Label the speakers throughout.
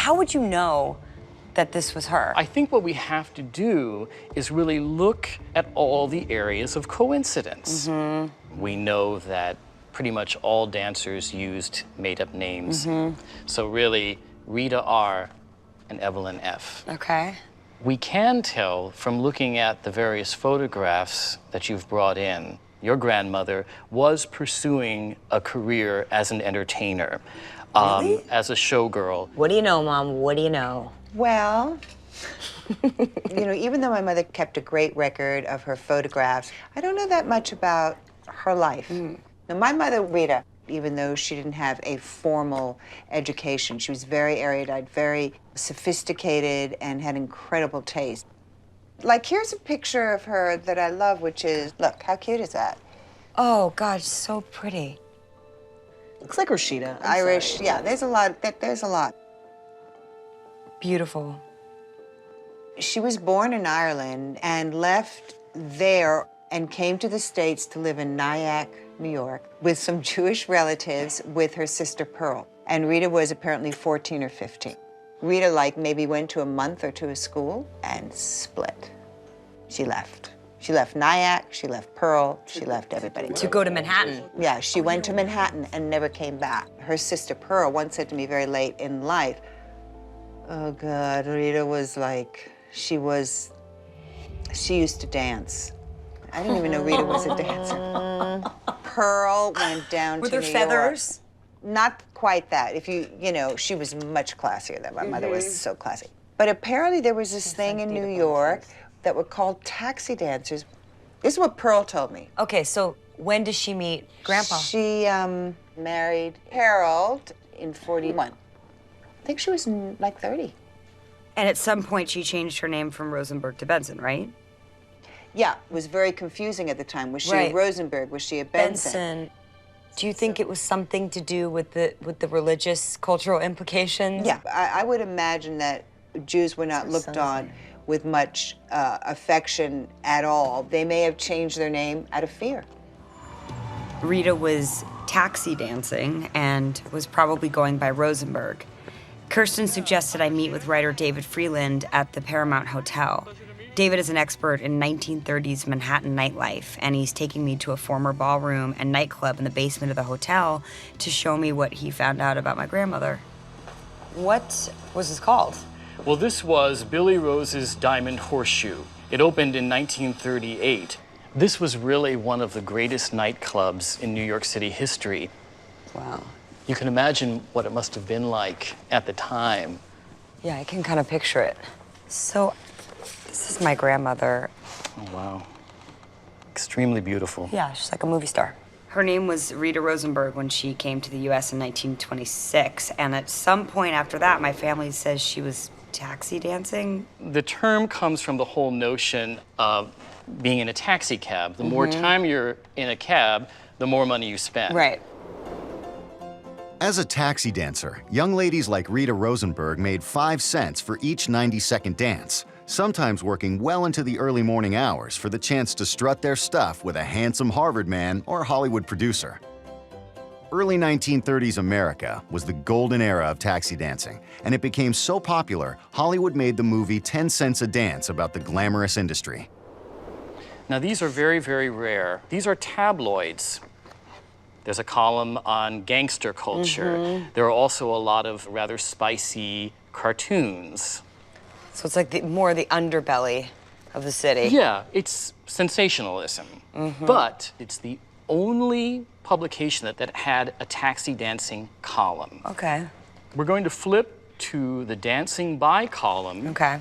Speaker 1: How would you know that this was her?
Speaker 2: I think what we have to do is really look at all the areas of coincidence. We know that pretty much all dancers used made-up names. So really, Rita R. and Evelyn F.
Speaker 1: Okay.
Speaker 2: We can tell from looking at the various photographs that you've brought in, your grandmother was pursuing a career as an entertainer,
Speaker 1: Really?
Speaker 2: as a showgirl.
Speaker 1: What do you know, Mom? What do you know?
Speaker 3: Well, you know, even though my mother kept a great record of her photographs, I don't know that much about her life. Now, my mother, Rita, even though she didn't have a formal education, she was very erudite, very sophisticated, and had incredible taste. Like, here's a picture of her that I love, which is, look, how cute is that?
Speaker 1: Oh, God, so pretty.
Speaker 4: Looks like Rashida.
Speaker 3: Irish, yeah, there's a lot, there's a lot.
Speaker 1: Beautiful.
Speaker 3: She was born in Ireland and left there and came to the States to live in Nyack, New York, with some Jewish relatives with her sister Pearl. And Rita was apparently 14 or 15. Rita, like, maybe went to a month or two of school and split. She left. She left Nyack, she left Pearl, she left everybody.
Speaker 1: To go to Manhattan.
Speaker 3: Yeah, she went to Manhattan and never came back. Her sister Pearl once said to me very late in life, oh God, Rita was like, she used to dance. I didn't even know Rita was a dancer. Pearl went down
Speaker 1: With
Speaker 3: to
Speaker 1: her
Speaker 3: New
Speaker 1: feathers?
Speaker 3: York. Not quite that. If you know, she was much classier than my mother was, so classy. But apparently there was this thing in New York that were called taxi dancers. This is what Pearl told me.
Speaker 1: Okay, so when does she meet Grandpa?
Speaker 3: She married Harold in 41. I think she was like 30.
Speaker 1: And at some point, she changed her name from Rosenberg to Benson, right?
Speaker 3: Yeah, it was very confusing at the time. Was she
Speaker 1: Right.
Speaker 3: a Rosenberg? Was she a Benson?
Speaker 1: Benson. Do you think it was something to do with the religious, cultural implications?
Speaker 3: Yeah, I would imagine that Jews were not looked on with much affection at all. They may have changed their name out of fear.
Speaker 1: Rita was taxi dancing and was probably going by Rosenberg. Kirsten suggested I meet with writer David Freeland at the Paramount Hotel. David is an expert in 1930s Manhattan nightlife, and he's taking me to a former ballroom and nightclub in the basement of the hotel to show me what he found out about my grandmother. What was this called?
Speaker 2: Well, this was Billy Rose's Diamond Horseshoe. It opened in 1938. This was really one of the greatest nightclubs in New York City history.
Speaker 1: Wow.
Speaker 2: You can imagine what it must have been like at the time.
Speaker 1: Yeah, I can kind of picture it. So, this is my grandmother.
Speaker 2: Oh, wow. Extremely beautiful.
Speaker 1: Yeah, she's like a movie star. Her name was Rita Rosenberg when she came to the U.S. in 1926, and at some point after that, my family says she was taxi dancing.
Speaker 2: The term comes from the whole notion of being in a taxi cab. The more time you're in a cab, the more money you spend.
Speaker 1: Right.
Speaker 5: As a taxi dancer, young ladies like Rita Rosenberg made 5 cents for each 90-second dance, sometimes working well into the early morning hours for the chance to strut their stuff with a handsome Harvard man or Hollywood producer. Early 1930s America was the golden era of taxi dancing, and it became so popular, Hollywood made the movie 10 Cents a Dance about the glamorous industry.
Speaker 2: Now, these are very, very rare. These are tabloids. There's a column on gangster culture. There are also a lot of rather spicy cartoons.
Speaker 1: So it's like more the underbelly of the city.
Speaker 2: Yeah, it's sensationalism. But it's the only publication that had a taxi dancing column.
Speaker 1: Okay.
Speaker 2: We're going to flip to the Dancing By column
Speaker 1: Okay.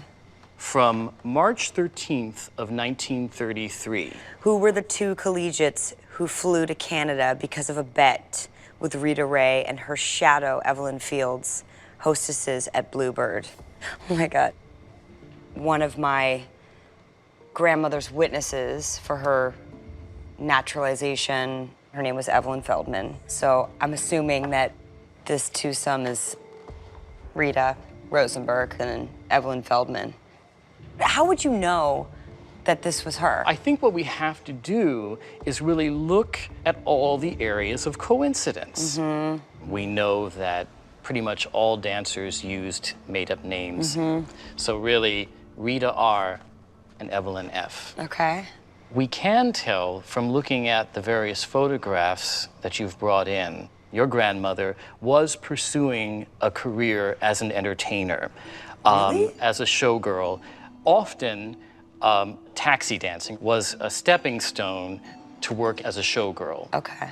Speaker 2: from March 13th of 1933.
Speaker 1: Who were the two collegiates who flew to Canada because of a bet with Rita Ray and her shadow, Evelyn Fields, hostesses at Bluebird? Oh my God. One of my grandmother's witnesses for her naturalization, her name was Evelyn Feldman. So I'm assuming that this twosome is Rita Rosenberg and Evelyn Feldman. How would you know that this was her?
Speaker 2: I think what we have to do is really look at all the areas of coincidence. We know that pretty much all dancers used made-up names. So really, Rita R. and Evelyn F.
Speaker 1: Okay.
Speaker 2: We can tell from looking at the various photographs that you've brought in, your grandmother was pursuing a career as an entertainer, as a showgirl. Often, taxi dancing was a stepping stone to work as a showgirl.
Speaker 1: Okay.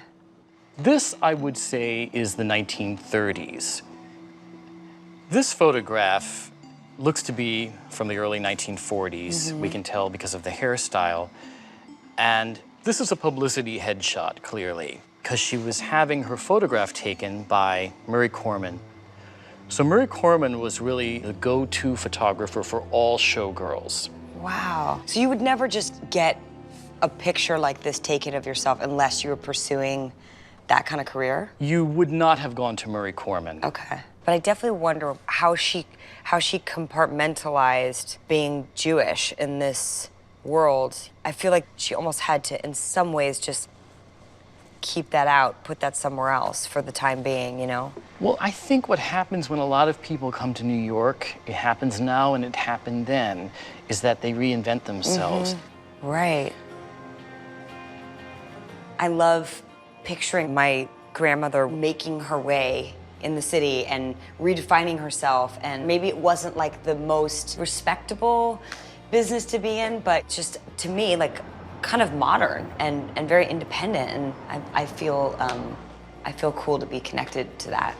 Speaker 2: This, I would say, is the 1930s. This photograph looks to be from the early 1940s. We can tell because of the hairstyle. And this is a publicity headshot, clearly, because she was having her photograph taken by Murray Corman. So Murray Corman was really the go-to photographer for all showgirls.
Speaker 1: Wow. So you would never just get a picture like this taken of yourself unless you were pursuing that kind of career?
Speaker 2: You would not have gone to Murray Corman.
Speaker 1: Okay. But I definitely wonder how she compartmentalized being Jewish in this world. I feel like she almost had to, in some ways, just keep that out, put that somewhere else for the time being, you know?
Speaker 2: Well, I think what happens when a lot of people come to New York, it happens now and it happened then, is that they reinvent themselves.
Speaker 1: Right. I love picturing my grandmother making her way in the city and redefining herself, and maybe it wasn't like the most respectable business to be in, but just to me, like kind of modern and very independent, and I feel cool to be connected to that.